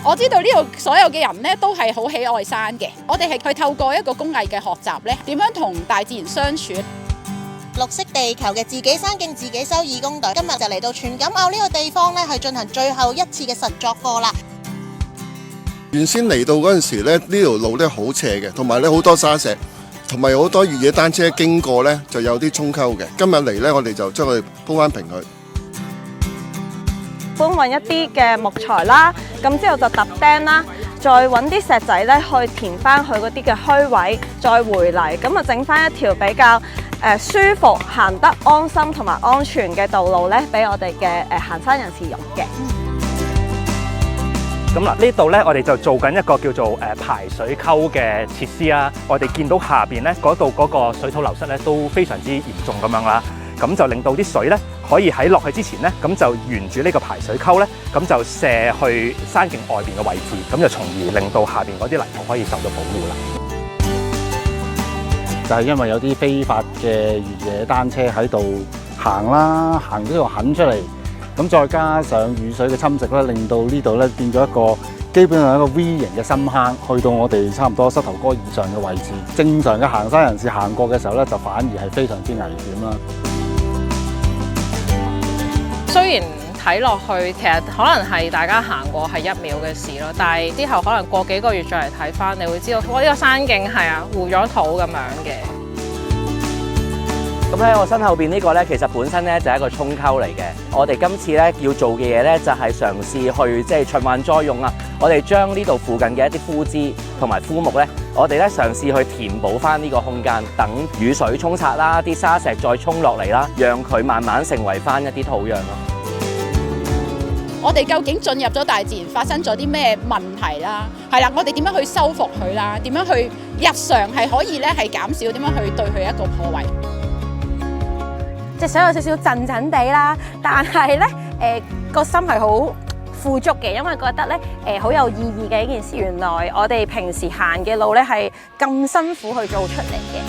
我知道呢度所有嘅人咧都係好喜愛山嘅，我哋係去透過一個工藝嘅學習咧，點樣同大自然相處。綠色地球嘅自己山徑自己修義工隊今日就嚟到荃錦坳呢個地方咧，去進行最後一次嘅實作課啦。原先嚟到嗰陣時咧，呢條路咧好斜嘅，同埋咧好多沙石，同埋好多越野單車經過咧就有啲沖溝嘅。今日嚟咧，我哋就將佢鋪翻平佢。搬運一啲嘅木材啦，咁之後就揼釘啦，再揾啲石仔咧去填翻佢嗰啲嘅虛位，再回嚟，咁啊整翻一條比較舒服、行得安心同埋安全嘅道路咧，俾我哋嘅行山人士用嘅。咁嗱，呢度咧我哋就做緊一個叫做排水溝嘅設施啦。我哋見到下邊咧嗰度嗰個水土流失咧都非常之嚴重咁樣啦。咁就令到啲水咧可以喺落去之前咧，咁就沿住呢個排水溝咧，咁就射去山徑外邊嘅位置，咁就從而令到下邊嗰啲泥土可以受到保護啦。就係因為有啲非法嘅越野單車喺度行啦，行呢度痕出嚟，咁再加上雨水嘅侵蝕咧，令到呢度咧變咗一個基本上一個 V 型嘅深坑，去到我哋差唔多膝頭哥以上嘅位置。正常嘅行山人士行過嘅時候咧，就反而係非常之危險啦。雖然睇落去其實可能係大家行過係1秒嘅事咯，但係之後可能過幾個月再嚟睇翻，你會知道我呢個山徑係糊咗土咁樣嘅。咁喺我身後邊呢個咧，其實本身咧就係一個沖溝嚟嘅。我哋今次咧要做嘅嘢咧，就係嘗試去即係循環再用啊！我哋將呢度附近嘅一啲枯枝同埋枯木咧，我哋咧嘗試去填補翻呢個空間，等雨水沖刷啦，啲沙石再沖落嚟啦，讓佢慢慢成為翻一啲土壤咯。我哋究竟進入咗大自然發生咗啲咩問題啦？係啦，我哋點樣去修復佢啦？點樣去日常係可以咧係減少點樣去對佢一個破壞？隻手有少少震震地啦，但係咧個心係好富足嘅，因為覺得咧好有意義嘅一件事。原來我哋平時行嘅路咧係咁辛苦去做出嚟嘅。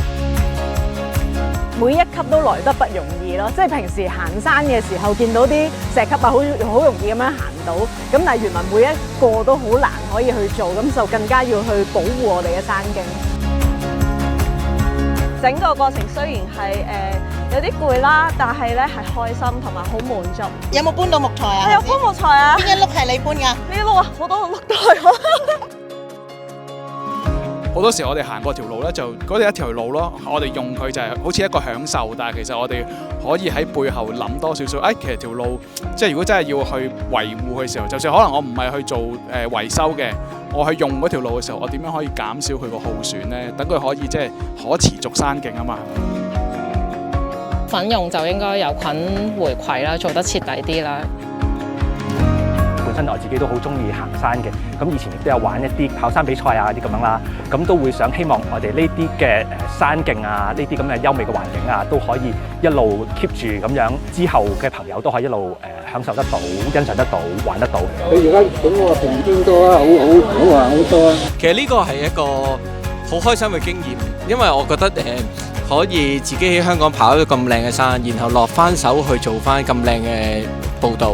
每一級都來得不容易咯，即係平時行山嘅時候見到啲石級啊，好容易咁樣行到，咁但係原來每一個都好難可以去做，咁就更加要去保護我哋嘅山徑。整個過程雖然係有啲攰啦，但係咧係開心同埋好滿足。有冇搬到木材啊？有搬木材啊！邊一碌係你搬㗎？呢碌啊，好多碌都係我。好多時我哋行過條路咧，就嗰條一條路咯，我哋用佢就係好似一個享受，但係其實我哋可以喺背後諗多少少。其實條路即係如果真係要去維護嘅時候，就算可能我唔係去做維修嘅，我去用嗰條路嘅時候，我點樣可以減少佢個耗損咧？等佢可以即係可持續山徑啊嘛。粉用就應該由菌回饋啦，做得徹底啲啦。本身我自己都好中意行山嘅，咁以前亦都有玩一啲跑山比賽啊啲咁樣啦，咁都會想希望我哋呢啲嘅山徑啊，呢啲咁嘅優美嘅環境啊，都可以一路 keep 住咁樣，之後嘅朋友都可以一路享受得到、欣賞得到、玩得到。佢而家整個平均多啊，好玩好多啊！其實呢個係一個好開心嘅經驗，因為我覺得可以自己喺香港跑咗咁靚嘅山，然後落翻手去做翻咁靚嘅步道。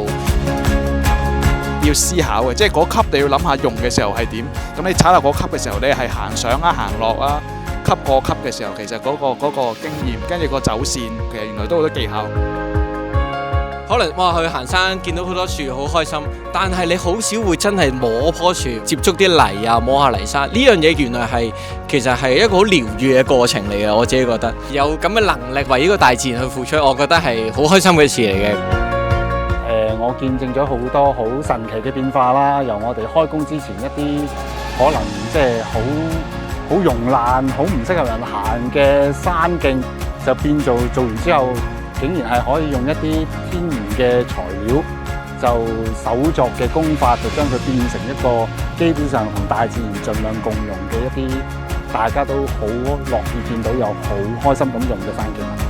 要思考嘅，即係嗰級你要諗下用嘅時候係點。咁你踩落嗰級嘅時候，你係行上啊、行落啊，級過級嘅時候，其實嗰個經驗，跟住個走線，其實原來都好多技巧。可能哇去行山見到好多樹好開心，但係你好少會真係摸棵樹，接觸啲泥啊，摸下泥沙。呢樣嘢原來其實係一個好療愈嘅過程嚟嘅。我自己覺得有咁嘅能力為呢個大自然去付出，我覺得係好開心嘅事嚟嘅。我見證咗好多好神奇嘅變化啦，由我哋開工之前一啲可能即係好溶爛、好唔適合人行嘅山徑，就變做完之後，竟然係可以用一啲天然嘅材料，就手作嘅工法，就將佢變成一個基本上同大自然盡量共融嘅一啲大家都好樂意見到又好開心咁用嘅山徑。